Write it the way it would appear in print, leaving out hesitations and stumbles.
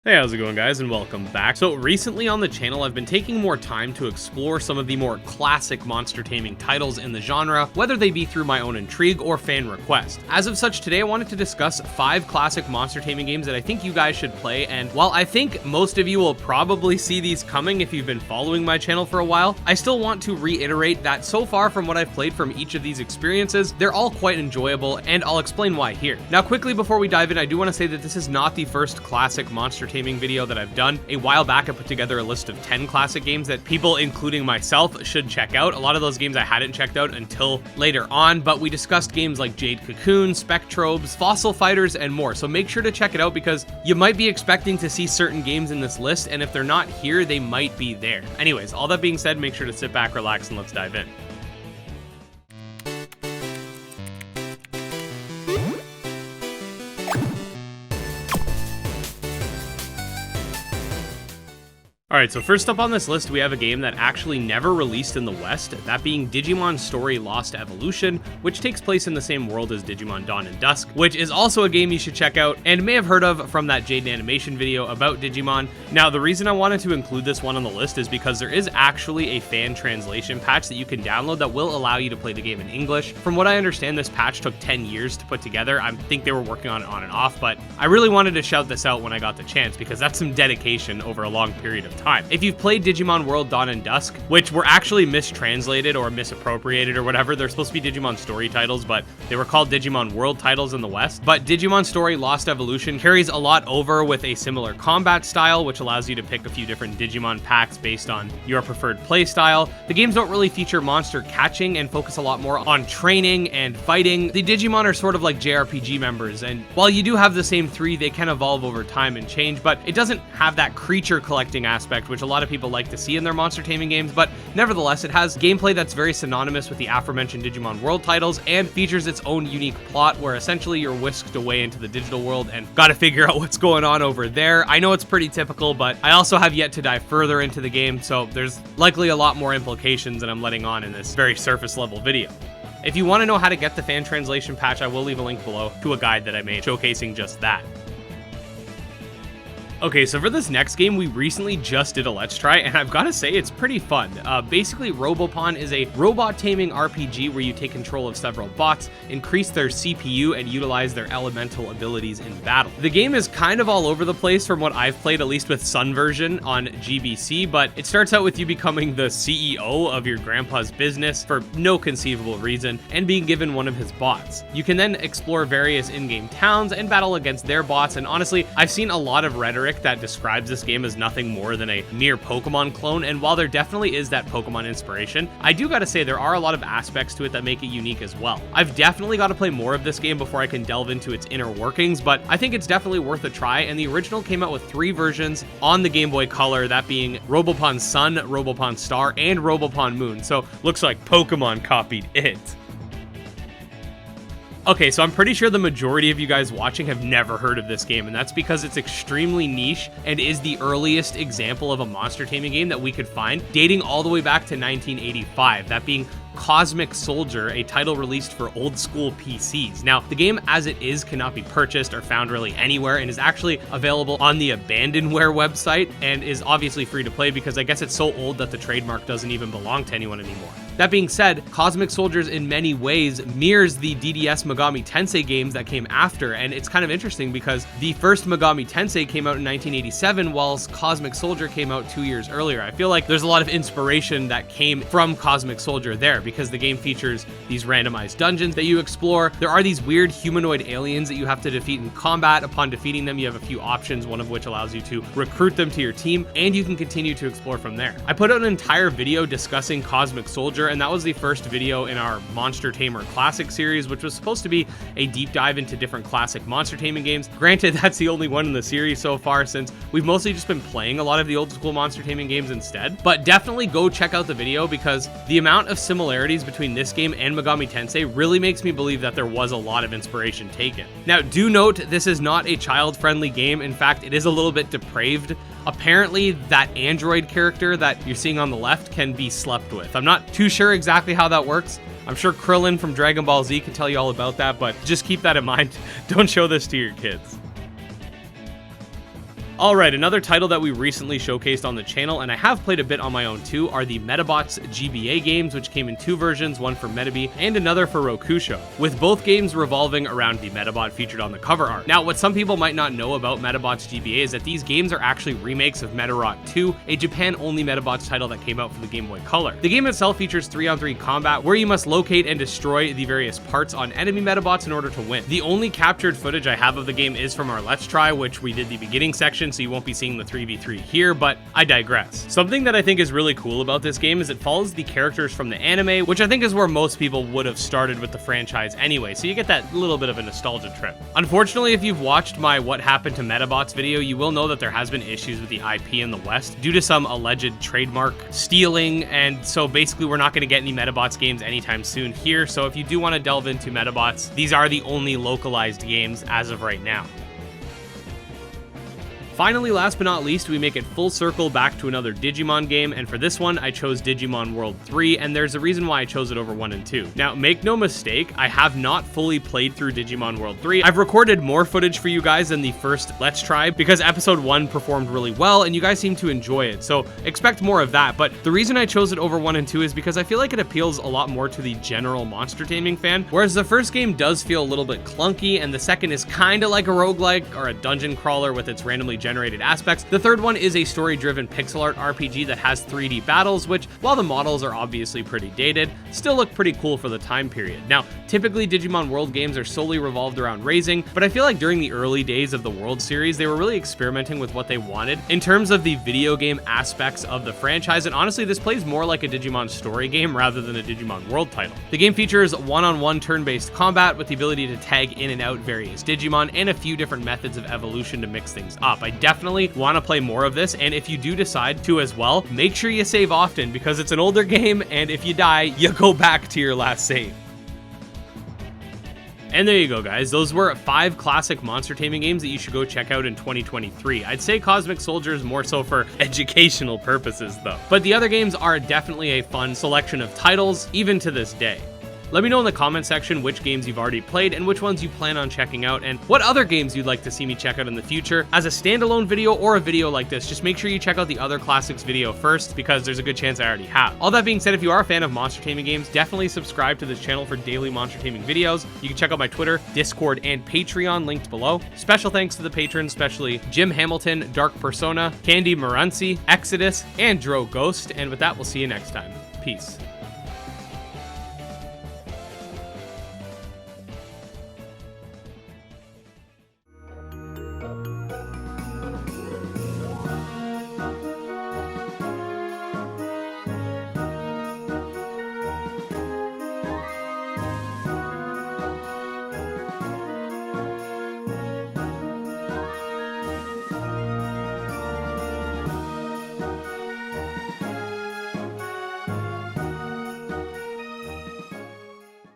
Hey, how's it going, guys, and welcome back. So recently on the channel, I've been taking more time to explore some of the more classic monster taming titles in the genre, whether they be through my own intrigue or fan request. As of such, today I wanted to discuss 5 classic monster taming games that I think you guys should play, and while I think most of you will probably see these coming if you've been following my channel for a while, I still want to reiterate that so far from what I've played from each of these experiences, they're all quite enjoyable, and I'll explain why here. Now, quickly before we dive in, I do want to say that this is not the first classic monster taming video that I've done. A while back, I put together a list of 10 classic games that people, including myself, should check out. A lot of those games I hadn't checked out until later on, but we discussed games like Jade Cocoon, Spectrobes, Fossil Fighters, and more. So make sure to check it out because you might be expecting to see certain games in this list, and if they're not here, they might be there. Anyways, all that being said, make sure to sit back, relax, and let's dive in. Alright, so first up on this list, we have a game that actually never released in the West, that being Digimon Story Lost Evolution, which takes place in the same world as Digimon Dawn and Dusk, which is also a game you should check out and may have heard of from that Jade animation video about Digimon. Now, the reason I wanted to include this one on the list is because there is actually a fan translation patch that you can download that will allow you to play the game in English. From what I understand, this patch took 10 years to put together. I think they were working on it on and off, but I really wanted to shout this out when I got the chance because that's some dedication over a long period of time. If you've played Digimon World Dawn and Dusk, which were actually mistranslated or misappropriated or whatever, they're supposed to be Digimon Story titles, but they were called Digimon World titles in the West. But Digimon Story Lost Evolution carries a lot over with a similar combat style, which allows you to pick a few different Digimon packs based on your preferred play style. The games don't really feature monster catching and focus a lot more on training and fighting. The Digimon are sort of like JRPG members, and while you do have the same 3, they can evolve over time and change, but it doesn't have that creature collecting aspect, which a lot of people like to see in their monster taming games, but nevertheless, it has gameplay that's very synonymous with the aforementioned Digimon World titles and features its own unique plot where essentially you're whisked away into the digital world and gotta figure out what's going on over there. I know it's pretty typical, but I also have yet to dive further into the game, so there's likely a lot more implications than I'm letting on in this very surface level video. If you want to know how to get the fan translation patch, I will leave a link below to a guide that I made showcasing just that. Okay, so for this next game, we recently just did a Let's Try, and I've got to say, it's pretty fun. Basically, Robopon is a robot taming RPG where you take control of several bots, increase their CPU, and utilize their elemental abilities in battle. The game is kind of all over the place from what I've played, at least with Sun version on GBC, but it starts out with you becoming the CEO of your grandpa's business for no conceivable reason, and being given one of his bots. You can then explore various in-game towns and battle against their bots, and honestly, I've seen a lot of rhetoric that describes this game as nothing more than a mere Pokemon clone, and while there definitely is that Pokemon inspiration, I do gotta say there are a lot of aspects to it that make it unique as well. I've definitely got to play more of this game before I can delve into its inner workings, but I think it's definitely worth a try, and the original came out with 3 versions on the Game Boy Color, that being Robopon Sun, Robopon Star, and Robopon Moon, so looks like Pokemon copied it. Okay, so I'm pretty sure the majority of you guys watching have never heard of this game, and that's because it's extremely niche and is the earliest example of a monster taming game that we could find, dating all the way back to 1985, that being Cosmic Soldier, a title released for old school PCs. Now, the game as it is cannot be purchased or found really anywhere and is actually available on the Abandonware website and is obviously free to play because I guess it's so old that the trademark doesn't even belong to anyone anymore. That being said, Cosmic Soldiers in many ways mirrors the DDS Megami Tensei games that came after, and it's kind of interesting because the first Megami Tensei came out in 1987 whilst Cosmic Soldier came out 2 years earlier. I feel like there's a lot of inspiration that came from Cosmic Soldier there because the game features these randomized dungeons that you explore. There are these weird humanoid aliens that you have to defeat in combat. Upon defeating them, you have a few options, one of which allows you to recruit them to your team, and you can continue to explore from there. I put out an entire video discussing Cosmic Soldier, and that was the first video in our Monster Tamer Classic series, which was supposed to be a deep dive into different classic monster taming games. Granted, that's the only one in the series so far since we've mostly just been playing a lot of the old school monster taming games instead, but definitely go check out the video because the amount of similarities between this game and Megami Tensei really makes me believe that there was a lot of inspiration taken. Now, do note, this is not a child-friendly game. In fact, it is a little bit depraved. Apparently, that android character that you're seeing on the left can be slept with. I'm not too sure exactly how that works. I'm sure Krillin from Dragon Ball Z can tell you all about that, but just keep that in mind. Don't show this to your kids. Alright, another title that we recently showcased on the channel, and I have played a bit on my own too, are the Metabots GBA games, which came in two versions, one for Metabi and another for Rokusho, with both games revolving around the Medabot featured on the cover art. Now, what some people might not know about Metabots GBA is that these games are actually remakes of Medarot 2, a Japan-only Metabots title that came out for the Game Boy Color. The game itself features 3-on-3 combat, where you must locate and destroy the various parts on enemy Metabots in order to win. The only captured footage I have of the game is from our Let's Try, which we did the beginning section, so you won't be seeing the 3v3 here, but I digress. Something that I think is really cool about this game is it follows the characters from the anime, which I think is where most people would have started with the franchise anyway, so you get that little bit of a nostalgia trip. Unfortunately, if you've watched my What Happened to Medabots video, you will know that there has been issues with the IP in the West due to some alleged trademark stealing, and so basically we're not going to get any Medabots games anytime soon here, so if you do want to delve into Medabots, these are the only localized games as of right now. Finally, last but not least, we make it full circle back to another Digimon game, and for this one, I chose Digimon World 3, and there's a reason why I chose it over 1 and 2. Now, make no mistake, I have not fully played through Digimon World 3. I've recorded more footage for you guys than the first Let's Try, because episode 1 performed really well, and you guys seem to enjoy it, so expect more of that. But the reason I chose it over 1 and 2 is because I feel like it appeals a lot more to the general monster taming fan, whereas the first game does feel a little bit clunky, and the second is kinda like a roguelike or a dungeon crawler with its randomly generated aspects. The third one is a story-driven pixel art RPG that has 3D battles, which, while the models are obviously pretty dated, still look pretty cool for the time period. Now, typically Digimon World games are solely revolved around raising, but I feel like during the early days of the World series, they were really experimenting with what they wanted in terms of the video game aspects of the franchise, and honestly, this plays more like a Digimon story game rather than a Digimon World title. The game features one-on-one turn-based combat with the ability to tag in and out various Digimon and a few different methods of evolution to mix things up. I definitely want to play more of this, and if you do decide to as well, make sure you save often because it's an older game, and if you die, you go back to your last save. And there you go, guys. Those were 5 classic monster taming games that you should go check out in 2023. I'd say Cosmic Soldiers more so for educational purposes, though. But the other games are definitely a fun selection of titles, even to this day. Let me know in the comment section which games you've already played and which ones you plan on checking out, and what other games you'd like to see me check out in the future as a standalone video or a video like this. Just make sure you check out the other classics video first, because there's a good chance I already have. All that being said, if you are a fan of monster taming games, definitely subscribe to this channel for daily monster taming videos. You can check out my Twitter, Discord, and Patreon linked below. Special thanks to the patrons, especially Jim Hamilton, Dark Persona, Candy Morency, Exodus, and Dro Ghost. And with that, we'll see you next time. Peace.